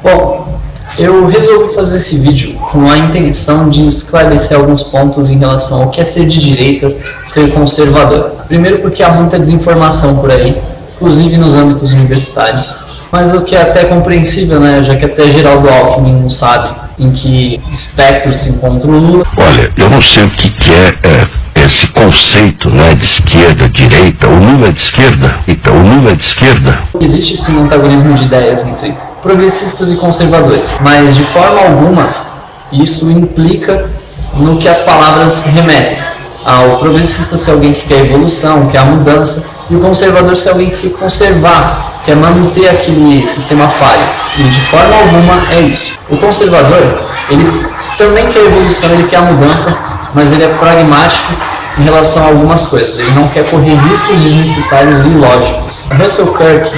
Bom, eu resolvi fazer esse vídeo com a intenção de esclarecer alguns pontos em relação ao que é ser de direita, ser conservador. Primeiro porque há muita desinformação por aí, inclusive nos âmbitos universitários, mas o que é até compreensível, né, já que até Geraldo Alckmin não sabe em que espectro se encontra o Lula. Olha, eu não sei o que é esse conceito, né, de esquerda, direita. O Lula é de esquerda? Então, o Lula é de esquerda? Existe sim um antagonismo de ideias entre progressistas e conservadores, mas de forma alguma isso implica no que as palavras remetem. Ao progressista ser alguém que quer evolução, quer a mudança, e o conservador ser alguém que quer conservar, quer manter aquele sistema falho. E de forma alguma é isso. O conservador, ele também quer evolução, ele quer a mudança, mas ele é pragmático em relação a algumas coisas. Ele não quer correr riscos desnecessários e ilógicos. Russell Kirk,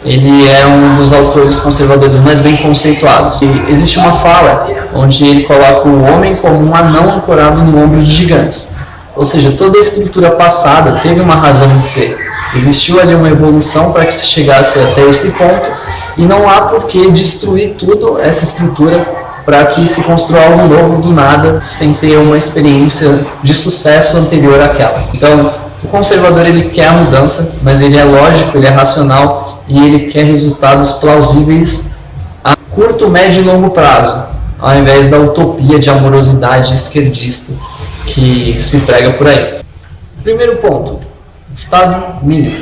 ele é um dos autores conservadores mais bem conceituados. E existe uma fala onde ele coloca o homem como um anão ancorado no ombro de gigantes. Ou seja, toda a estrutura passada teve uma razão de ser. Existiu ali uma evolução para que se chegasse até esse ponto, e não há por que destruir tudo essa estrutura para que se construa algo novo do nada, sem ter uma experiência de sucesso anterior àquela. Então, o conservador ele quer a mudança, mas ele é lógico, ele é racional e ele quer resultados plausíveis a curto, médio e longo prazo, ao invés da utopia de amorosidade esquerdista que se prega por aí. Primeiro ponto, Estado mínimo.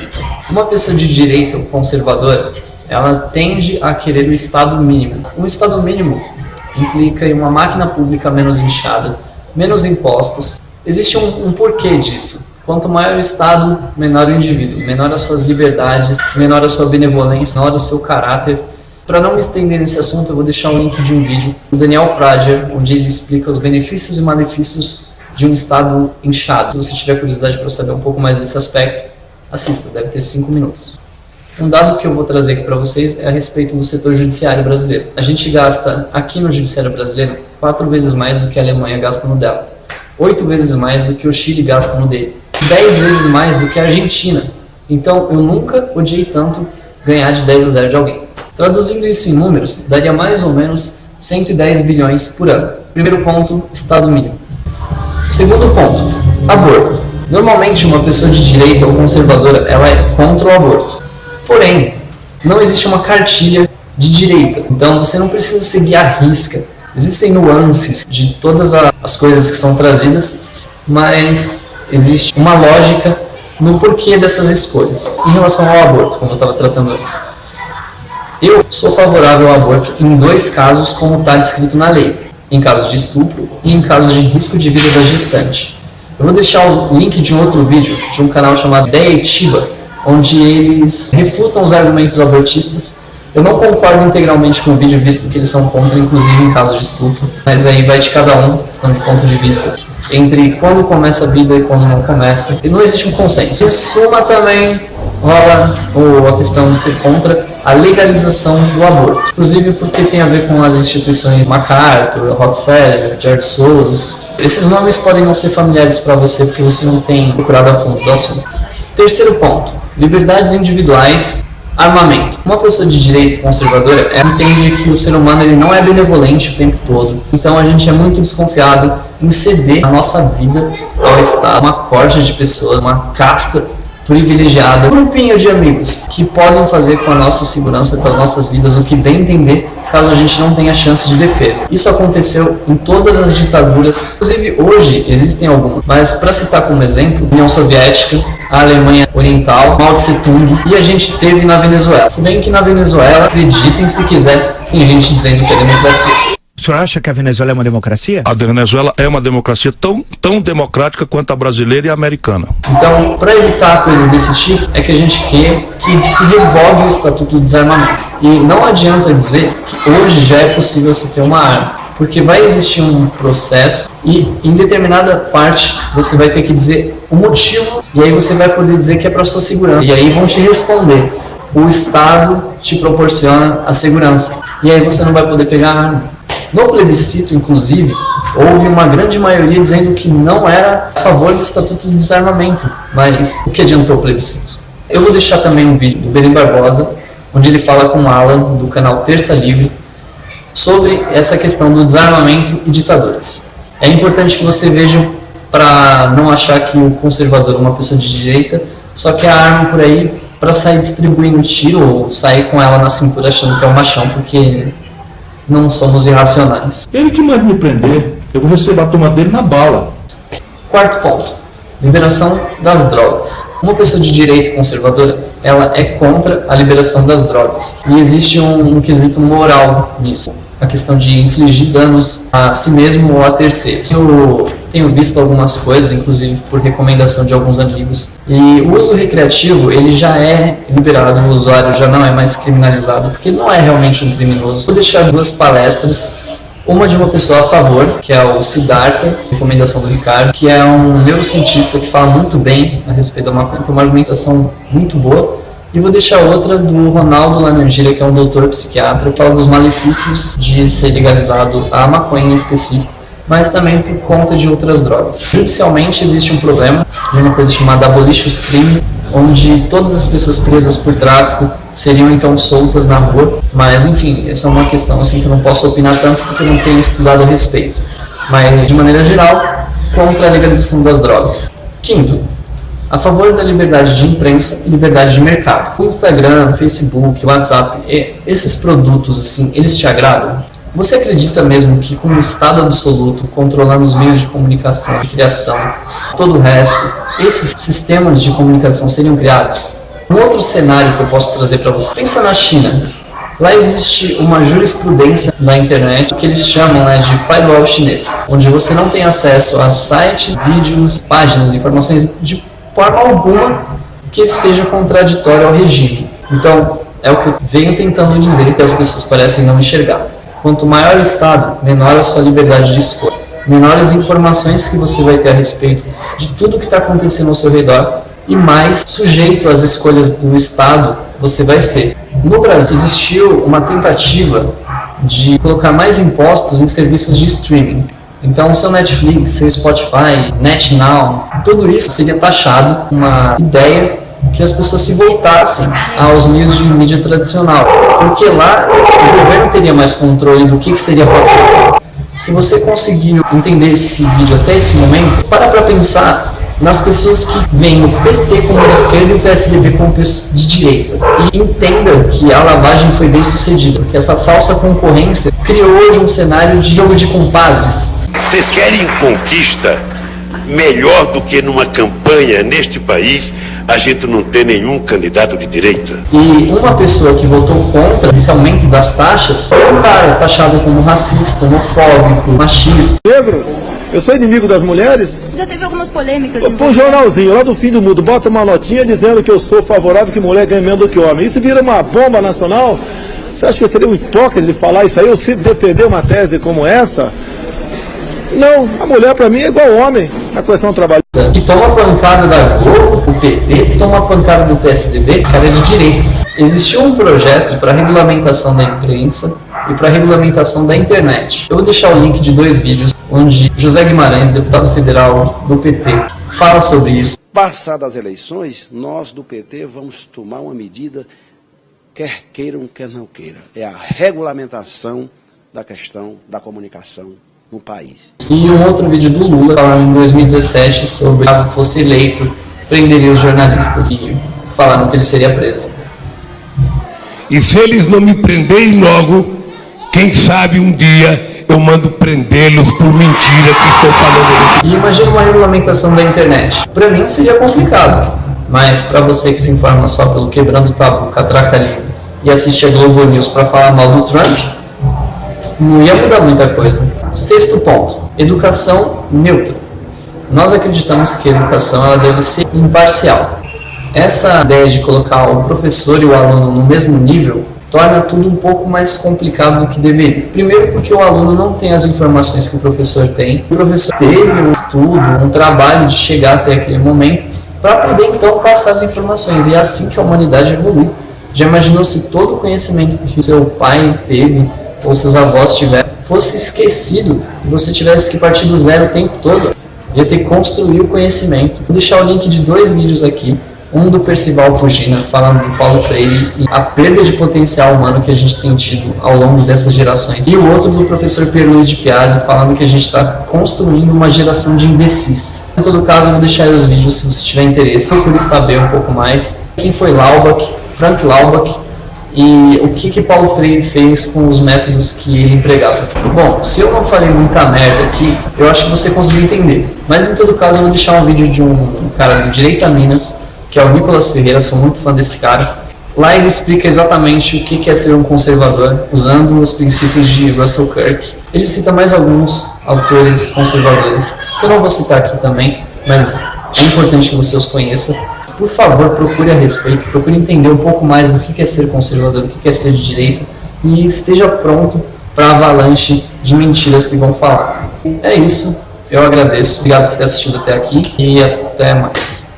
Uma pessoa de direita ou conservadora, ela tende a querer o Estado mínimo. Um Estado mínimo implica em uma máquina pública menos inchada, menos impostos. Existe um porquê disso. Quanto maior o Estado, menor o indivíduo, menor as suas liberdades, menor a sua benevolência, menor o seu caráter. Para não me estender nesse assunto, eu vou deixar o link de um vídeo do Daniel Prager, onde ele explica os benefícios e malefícios de um Estado inchado. Se você tiver curiosidade para saber um pouco mais desse aspecto, assista, deve ter 5 minutos. Um dado que eu vou trazer aqui para vocês é a respeito do setor judiciário brasileiro. A gente gasta aqui no judiciário brasileiro 4 vezes mais do que a Alemanha gasta no dela, 8 vezes mais do que o Chile gasta no dele, 10 vezes mais do que a Argentina. Então eu nunca odiei tanto ganhar de 10-0 de alguém. Traduzindo isso em números, daria mais ou menos 110 bilhões por ano. Primeiro ponto, Estado mínimo. Segundo ponto, aborto. Normalmente uma pessoa de direita ou conservadora, ela é contra o aborto. Porém, não existe uma cartilha de direita, então você não precisa seguir à risca. Existem nuances de todas as coisas que são trazidas, mas existe uma lógica no porquê dessas escolhas. Em relação ao aborto, como eu estava tratando antes, eu sou favorável ao aborto em 2 casos, como está descrito na lei. Em caso de estupro e em caso de risco de vida da gestante. Eu vou deixar o link de um outro vídeo, de um canal chamado Ideia Itiba, onde eles refutam os argumentos abortistas. Eu não concordo integralmente com o vídeo, visto que eles são contra, inclusive em caso de estupro, mas aí vai de cada um, questão de ponto de vista, entre quando começa a vida e quando não começa. E não existe um consenso. Em suma, também rola a questão de ser contra a legalização do aborto, inclusive porque tem a ver com as instituições MacArthur, Rockefeller, George Soros. Esses nomes podem não ser familiares para você porque você não tem procurado a fundo do assunto. Terceiro ponto, liberdades individuais, armamento. Uma pessoa de direita conservadora entende que o ser humano ele não é benevolente o tempo todo, então a gente é muito desconfiado em ceder a nossa vida ao Estado, uma corte de pessoas, uma casta privilegiada, um grupinho de amigos que podem fazer com a nossa segurança, com as nossas vidas, o que bem entender, caso a gente não tenha chance de defesa. Isso aconteceu em todas as ditaduras, inclusive hoje existem algumas, mas para citar como exemplo, a União Soviética, a Alemanha Oriental, Mao Tse Tung, e a gente teve na Venezuela. Se bem que na Venezuela, acreditem se quiser, tem gente dizendo que é democracia. O senhor acha que a Venezuela é uma democracia? A Venezuela é uma democracia tão democrática quanto a brasileira e a americana. Então, para evitar coisas desse tipo, é que a gente quer que se revogue o Estatuto do Desarmamento. E não adianta dizer que hoje já é possível se ter uma arma, porque vai existir um processo e em determinada parte você vai ter que dizer o motivo, e aí você vai poder dizer que é para sua segurança. E aí vão te responder, o Estado te proporciona a segurança, e aí você não vai poder pegar a arma. No plebiscito, inclusive, houve uma grande maioria dizendo que não era a favor do Estatuto do Desarmamento, mas o que adiantou o plebiscito? Eu vou deixar também um vídeo do Belém Barbosa, onde ele fala com o Alan, do canal Terça Livre, sobre essa questão do desarmamento e ditaduras. É importante que você veja, para não achar que o conservador é uma pessoa de direita só quer a arma por aí para sair distribuindo tiro ou sair com ela na cintura achando que é um machão, porque não somos irracionais. Ele que manda me prender, eu vou receber a turma dele na bala. Quarto ponto, liberação das drogas. Uma pessoa de direita conservadora, ela é contra a liberação das drogas. E existe um quesito moral nisso, a questão de infligir danos a si mesmo ou a terceiros. Eu tenho visto algumas coisas, inclusive por recomendação de alguns amigos, e o uso recreativo ele já é liberado, o usuário já não é mais criminalizado, porque não é realmente um criminoso. Vou deixar duas palestras, uma de uma pessoa a favor, que é o Siddhartha, recomendação do Ricardo, que é um neurocientista que fala muito bem a respeito da maconha, tem uma argumentação muito boa. E vou deixar outra do Ronaldo Laranjeira, que é um doutor psiquiatra, que fala dos malefícios de ser legalizado a maconha em específico, mas também por conta de outras drogas. Judicialmente existe um problema de uma coisa chamada abolition crime, onde todas as pessoas presas por tráfico seriam então soltas na rua, mas enfim, essa é uma questão assim que eu não posso opinar tanto porque eu não tenho estudado a respeito. Mas de maneira geral, contra a legalização das drogas. Quinto, a favor da liberdade de imprensa e liberdade de mercado. O Instagram, Facebook, WhatsApp, esses produtos assim, eles te agradam? Você acredita mesmo que com o Estado absoluto controlando os meios de comunicação, de criação, todo o resto, esses sistemas de comunicação seriam criados? Um outro cenário que eu posso trazer para você, pensa na China. Lá existe uma jurisprudência na internet que eles chamam de firewall chinês, onde você não tem acesso a sites, vídeos, páginas, informações de forma alguma que seja contraditório ao regime. Então, é o que eu venho tentando dizer, que as pessoas parecem não enxergar. Quanto maior o Estado, menor a sua liberdade de escolha. Menores as informações que você vai ter a respeito de tudo que está acontecendo ao seu redor e mais sujeito às escolhas do Estado você vai ser. No Brasil, existiu uma tentativa de colocar mais impostos em serviços de streaming. Então, seu Netflix, seu Spotify, NetNow, tudo isso seria taxado, uma ideia que as pessoas se voltassem aos meios de mídia tradicional, porque lá o governo teria mais controle do que seria possível. Se você conseguiu entender esse vídeo até esse momento, para pensar nas pessoas que veem o PT como de esquerda e o PSDB como de direita. E entenda que a lavagem foi bem sucedida, porque essa falsa concorrência criou hoje um cenário de jogo de compadres. Vocês querem conquista melhor do que numa campanha neste país a gente não ter nenhum candidato de direita? E uma pessoa que votou contra esse aumento das taxas foi um cara taxado como racista, homofóbico, machista. Negro, eu sou inimigo das mulheres? Já teve algumas polêmicas. Põe um jornalzinho lá do fim do mundo, bota uma notinha dizendo que eu sou favorável que mulher ganhe menos do que homem. Isso vira uma bomba nacional? Você acha que eu seria um hipócrita de falar isso aí? Eu se defender uma tese como essa? Não, a mulher para mim é igual ao homem na questão do trabalho. Que toma pancada da Globo, o PT, toma pancada do PSDB, cara é de direita. Existiu um projeto para regulamentação da imprensa e para regulamentação da internet. Eu vou deixar o link de 2 vídeos onde José Guimarães, deputado federal do PT, fala sobre isso. Passadas as eleições, nós do PT vamos tomar uma medida, quer queiram, quer não queiram. É a regulamentação da questão da comunicação no país. E um outro vídeo do Lula, falando em 2017, sobre caso fosse eleito, prenderia os jornalistas e falaram que ele seria preso. E se eles não me prenderem logo, quem sabe um dia eu mando prendê-los por mentira que estou falando. E imagina uma regulamentação da internet. Para mim seria complicado, mas para você que se informa só pelo Quebrando o Tabu, Catraca Livre e assiste a Globo News para falar mal do Trump, não ia mudar muita coisa. 6º ponto, educação neutra. Nós acreditamos que a educação ela deve ser imparcial. Essa ideia de colocar o professor e o aluno no mesmo nível torna tudo um pouco mais complicado do que deveria. Primeiro porque o aluno não tem as informações que o professor tem. O professor teve um estudo, um trabalho de chegar até aquele momento para poder então passar as informações. E é assim que a humanidade evolui. Já imaginou se todo o conhecimento que o seu pai teve ou seus avós tiveram fosse esquecido e você tivesse que partir do zero o tempo todo? Ia ter que construir o conhecimento. Vou deixar o link de 2 vídeos aqui Um do Percival Pugina, falando do Paulo Freire e a perda de potencial humano que a gente tem tido ao longo dessas gerações. E o outro do professor Pierluigi de Piazzi, falando que a gente está construindo uma geração de imbecis. Em todo caso, eu vou deixar aí os vídeos se você tiver interesse. Procure saber um pouco mais quem foi Laubach, Frank Laubach, e o que Paulo Freire fez com os métodos que ele empregava. Bom, se eu não falei muita merda aqui, eu acho que você conseguiu entender. Mas em todo caso, eu vou deixar um vídeo de um cara do Direito a Minas, que é o Nicolas Ferreira, sou muito fã desse cara. Lá ele explica exatamente o que é ser um conservador, usando os princípios de Russell Kirk. Ele cita mais alguns autores conservadores, que eu não vou citar aqui também, mas é importante que você os conheça. Por favor, procure a respeito, procure entender um pouco mais do que é ser conservador, do que é ser de direita, e esteja pronto para a avalanche de mentiras que vão falar. É isso, eu agradeço, obrigado por ter assistido até aqui e até mais.